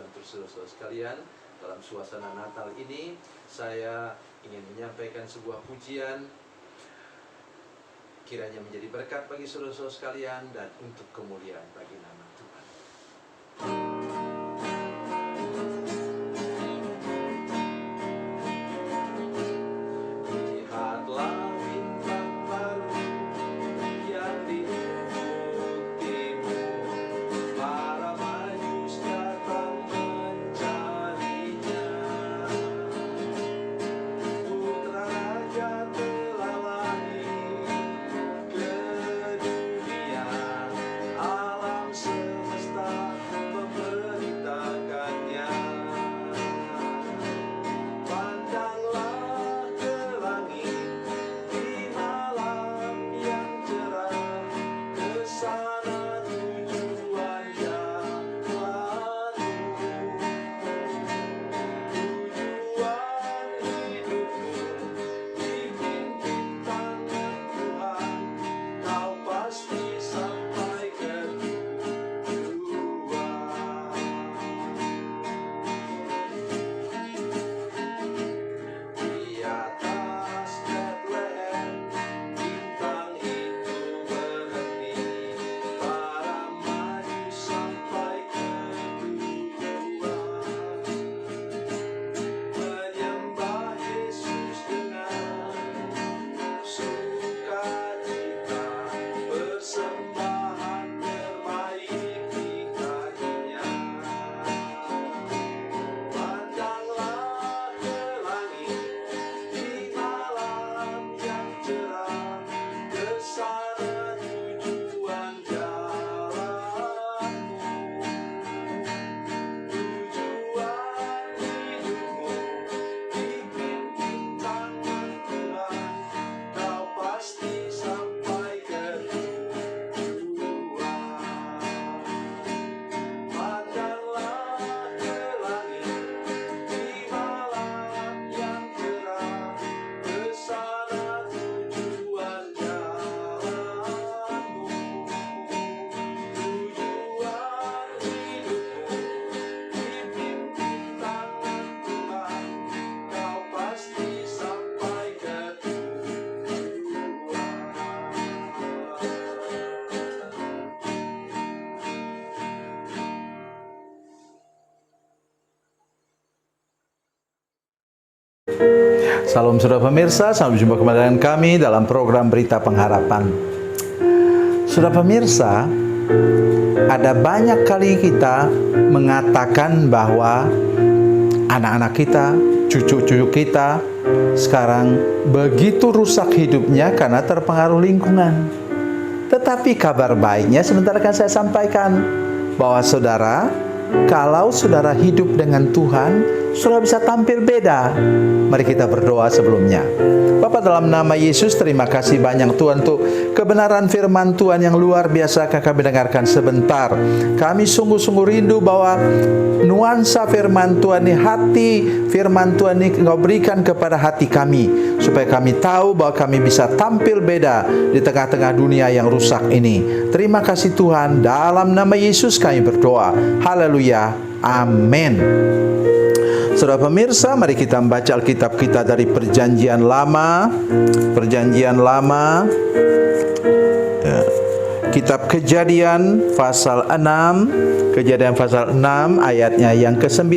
untuk saudara-saudara sekalian. Dalam suasana Natal ini, saya ingin menyampaikan sebuah pujian, kiranya menjadi berkat bagi saudara-saudara sekalian dan untuk kemuliaan bagi nama Tuhan. Salam saudara pemirsa, sampai jumpa kembali dengan kami dalam program Berita Pengharapan. Saudara pemirsa, ada banyak kali kita mengatakan bahwa anak-anak kita, cucu-cucu kita sekarang begitu rusak hidupnya karena terpengaruh lingkungan. Tetapi kabar baiknya sebentar akan saya sampaikan bahwa saudara, kalau saudara hidup dengan Tuhan, saudara bisa tampil beda. Mari kita berdoa sebelumnya. Bapa, dalam nama Yesus, terima kasih banyak Tuhan untuk kebenaran firman Tuhan yang luar biasa kami dengarkan sebentar. Kami sungguh-sungguh rindu bahwa nuansa firman Tuhan ini, hati firman Tuhan ini Engkau berikan kepada hati kami, supaya kami tahu bahwa kami bisa tampil beda di tengah-tengah dunia yang rusak ini. Terima kasih Tuhan, dalam nama Yesus kami berdoa. Haleluya, amin. Saudara pemirsa, mari kita membaca Alkitab kita dari Perjanjian Lama. Perjanjian Lama, Kitab Kejadian pasal 6, Kejadian pasal 6 ayatnya yang ke-9.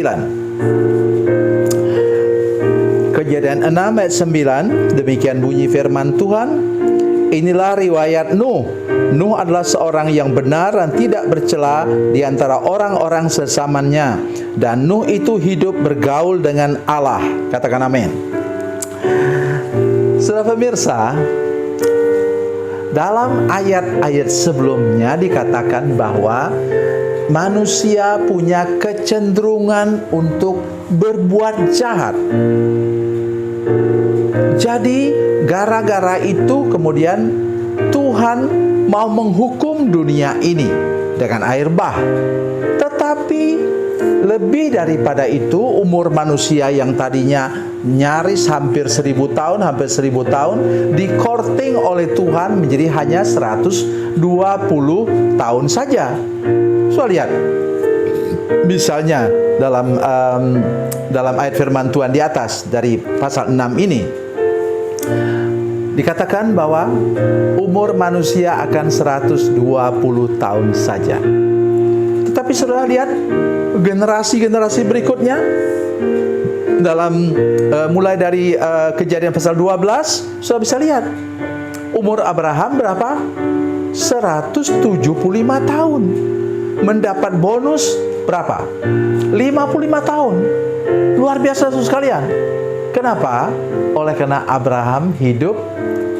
Kejadian 6 ayat 9, demikian bunyi firman Tuhan. Inilah riwayat Nuh. Nuh adalah seorang yang benar dan tidak bercela di antara orang-orang sesamanya. Dan Nuh itu hidup bergaul dengan Allah. Katakan amin. Saudara pemirsa, dalam ayat-ayat sebelumnya dikatakan bahwa manusia punya kecenderungan untuk berbuat jahat. Jadi gara-gara itu kemudian Tuhan mau menghukum dunia ini dengan air bah. Tetapi lebih daripada itu, umur manusia yang tadinya nyaris hampir 1000 tahun, di-courting oleh Tuhan menjadi hanya 120 tahun saja. So lihat, Misalnya dalam ayat firman Tuhan di atas dari pasal 6 ini dikatakan bahwa umur manusia akan 120 tahun saja. Tetapi saudara lihat generasi-generasi berikutnya dalam mulai dari Kejadian pasal 12, saudara bisa lihat umur Abraham berapa? 175 tahun. Mendapat bonus berapa? 55 tahun. Luar biasa sekalian. Kenapa? Oleh karena Abraham hidup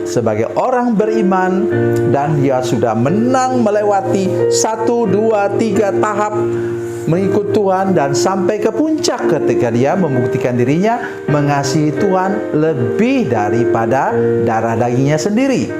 sebagai orang beriman dan dia sudah menang melewati 1, 2, 3 tahap mengikut Tuhan dan sampai ke puncak ketika dia membuktikan dirinya mengasihi Tuhan lebih daripada darah dagingnya sendiri.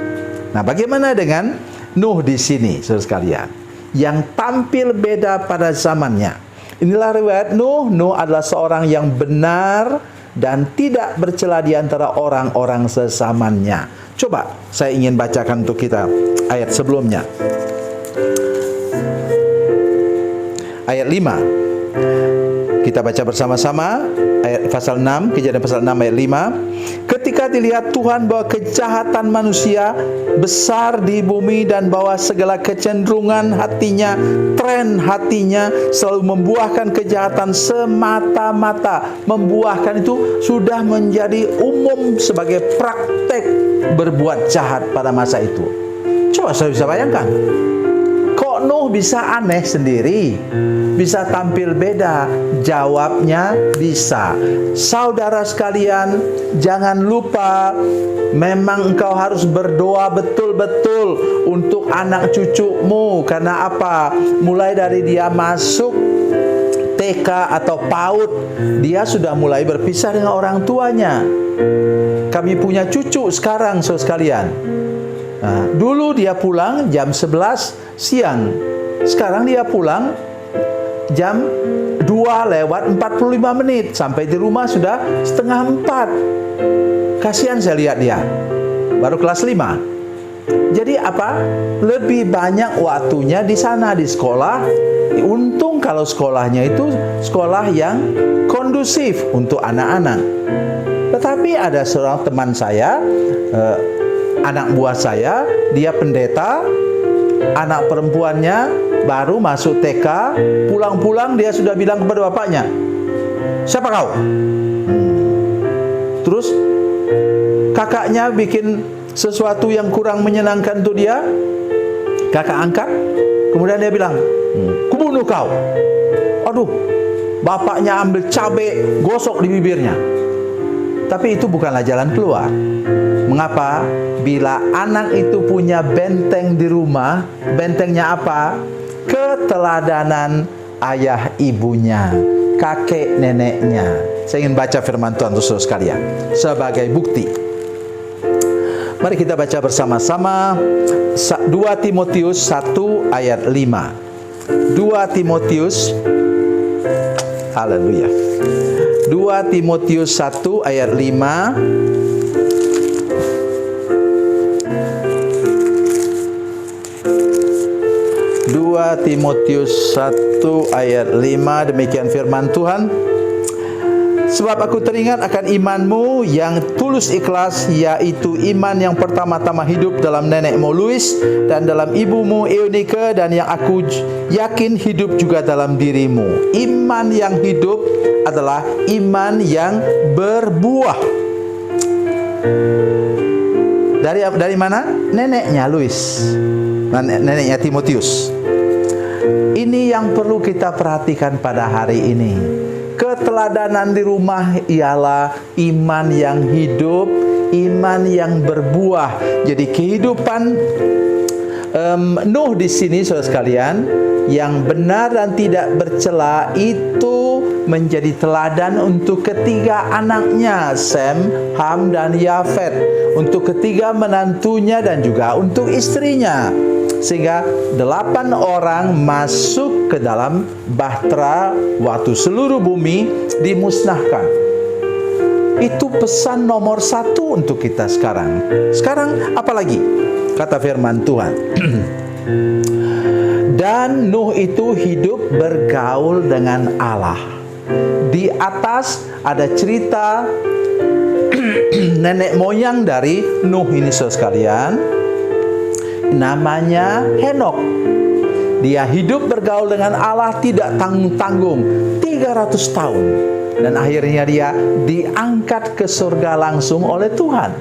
Nah, bagaimana dengan Nuh di sini, saudara sekalian, yang tampil beda pada zamannya? Inilah riwayat Nuh. Nuh adalah seorang yang benar dan tidak bercela di antara orang-orang sezamannya. Coba saya ingin bacakan untuk kita ayat sebelumnya. Ayat 5. Kita baca bersama-sama ayat pasal 6, Kejadian pasal 6 ayat 5. Ketika dilihat Tuhan bahwa kejahatan manusia besar di bumi dan bahwa segala kecenderungan hatinya, tren hatinya selalu membuahkan kejahatan semata-mata. Membuahkan itu sudah menjadi umum sebagai praktek berbuat jahat pada masa itu. Coba saya bisa bayangkan. Kok Nuh bisa aneh sendiri? Bisa tampil beda? Jawabnya bisa. Saudara sekalian, jangan lupa memang engkau harus berdoa betul-betul untuk anak cucumu. Karena apa? Mulai dari dia masuk TK atau PAUD, dia sudah mulai berpisah dengan orang tuanya. Kami punya cucu sekarang, saudara sekalian. Nah, dulu dia pulang jam 11 siang. Sekarang dia pulang jam 2:45. Sampai di rumah sudah 3:30. Kasihan saya lihat dia. Baru kelas 5. Jadi apa? Lebih banyak waktunya di sana, di sekolah. Untung kalau sekolahnya itu sekolah yang kondusif untuk anak-anak. Tetapi ada seorang teman saya, anak buah saya, dia pendeta, anak perempuannya baru masuk TK, pulang-pulang dia sudah bilang kepada bapaknya, "Siapa kau?" Terus kakaknya bikin sesuatu yang kurang menyenangkan untuk dia, kakak angkat, kemudian dia bilang, "Kubunuh kau." Aduh, bapaknya ambil cabai, gosok di bibirnya. Tapi itu bukanlah jalan keluar. Mengapa? Bila anak itu punya benteng di rumah, bentengnya apa? Keteladanan ayah ibunya, kakek neneknya. Saya ingin baca firman Tuhan untuk saudara sekalian sebagai bukti. Mari kita baca bersama-sama 2 Timotius 1 ayat 5. 2 Timotius, haleluya. 2 Timotius 1 ayat 5. Timotius 1 ayat 5, demikian firman Tuhan. Sebab aku teringat akan imanmu yang tulus ikhlas, yaitu iman yang pertama-tama hidup dalam nenekmu Lois dan dalam ibumu Eunike, dan yang aku yakin hidup juga dalam dirimu. Iman yang hidup adalah iman yang berbuah. Dari mana? Neneknya Lois, neneknya Timotius. Ini yang perlu kita perhatikan pada hari ini. Keteladanan di rumah ialah iman yang hidup, iman yang berbuah. Jadi kehidupan Nuh di sini, saudara sekalian, yang benar dan tidak bercela itu menjadi teladan untuk ketiga anaknya, Sem, Ham, dan Yafet, untuk ketiga menantunya dan juga untuk istrinya. Sehingga 8 orang masuk ke dalam bahtera waktu seluruh bumi dimusnahkan. Itu pesan nomor 1 untuk kita sekarang. Sekarang apa lagi? Kata firman Tuhan. Dan Nuh itu hidup bergaul dengan Allah. Di atas ada cerita nenek moyang dari Nuh ini, saudara sekalian. Namanya Henok. Dia hidup bergaul dengan Allah tidak tanggung-tanggung 300 tahun. Dan akhirnya dia diangkat ke surga langsung oleh Tuhan.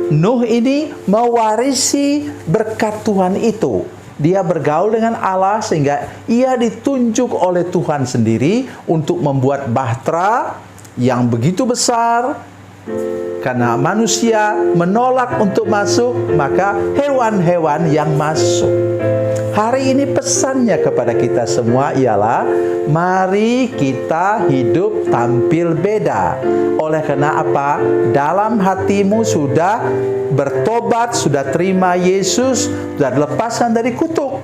Nuh ini mewarisi berkat Tuhan itu. Dia bergaul dengan Allah sehingga ia ditunjuk oleh Tuhan sendiri untuk membuat bahtera yang begitu besar. Karena manusia menolak untuk masuk, maka hewan-hewan yang masuk. Hari ini pesannya kepada kita semua ialah mari kita hidup tampil beda. Oleh karena apa? Dalam hatimu sudah bertobat, sudah terima Yesus, sudah dilepaskan dari kutuk.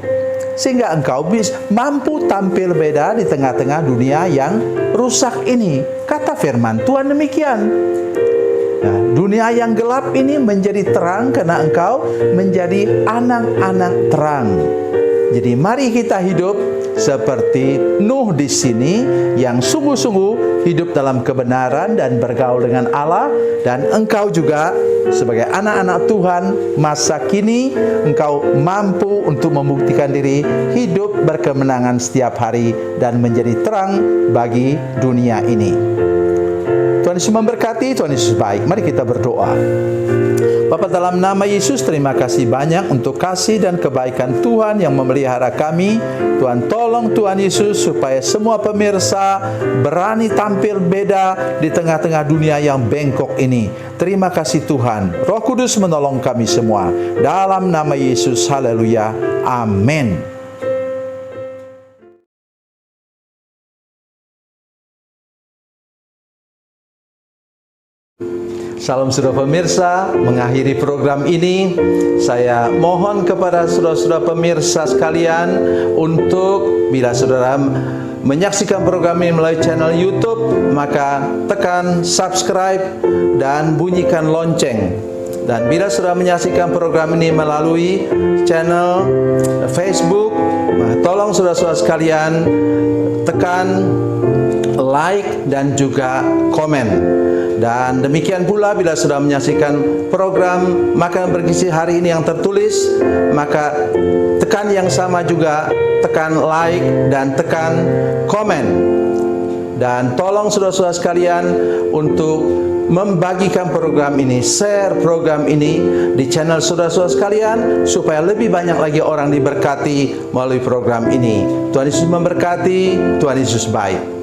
Sehingga engkau mampu tampil beda di tengah-tengah dunia yang rusak ini. Kata firman Tuhan demikian. Nah, dunia yang gelap ini menjadi terang karena engkau menjadi anak-anak terang. Jadi mari kita hidup seperti Nuh di sini yang sungguh-sungguh hidup dalam kebenaran dan bergaul dengan Allah. Dan engkau juga sebagai anak-anak Tuhan masa kini engkau mampu untuk membuktikan diri hidup berkemenangan setiap hari dan menjadi terang bagi dunia ini. Tuhan Yesus memberkati, Tuhan Yesus baik. Mari kita berdoa. Bapa, dalam nama Yesus, terima kasih banyak untuk kasih dan kebaikan Tuhan yang memelihara kami. Tuhan, tolong Tuhan Yesus supaya semua pemirsa berani tampil beda di tengah-tengah dunia yang bengkok ini. Terima kasih Tuhan. Roh Kudus menolong kami semua. Dalam nama Yesus, haleluya. Amin. Salam saudara pemirsa, mengakhiri program ini saya mohon kepada saudara-saudara pemirsa sekalian untuk bila saudara menyaksikan program ini melalui channel YouTube, maka tekan subscribe dan bunyikan lonceng. Dan bila saudara menyaksikan program ini melalui channel Facebook, tolong saudara-saudara sekalian tekan like dan juga komen. Dan demikian pula bila sudah menyaksikan program Makanan Bergizi hari ini yang tertulis, maka tekan yang sama juga, tekan like dan tekan komen. Dan tolong saudara-saudara sekalian untuk membagikan program ini, share program ini di channel saudara-saudara sekalian supaya lebih banyak lagi orang diberkati melalui program ini. Tuhan Yesus memberkati, Tuhan Yesus baik.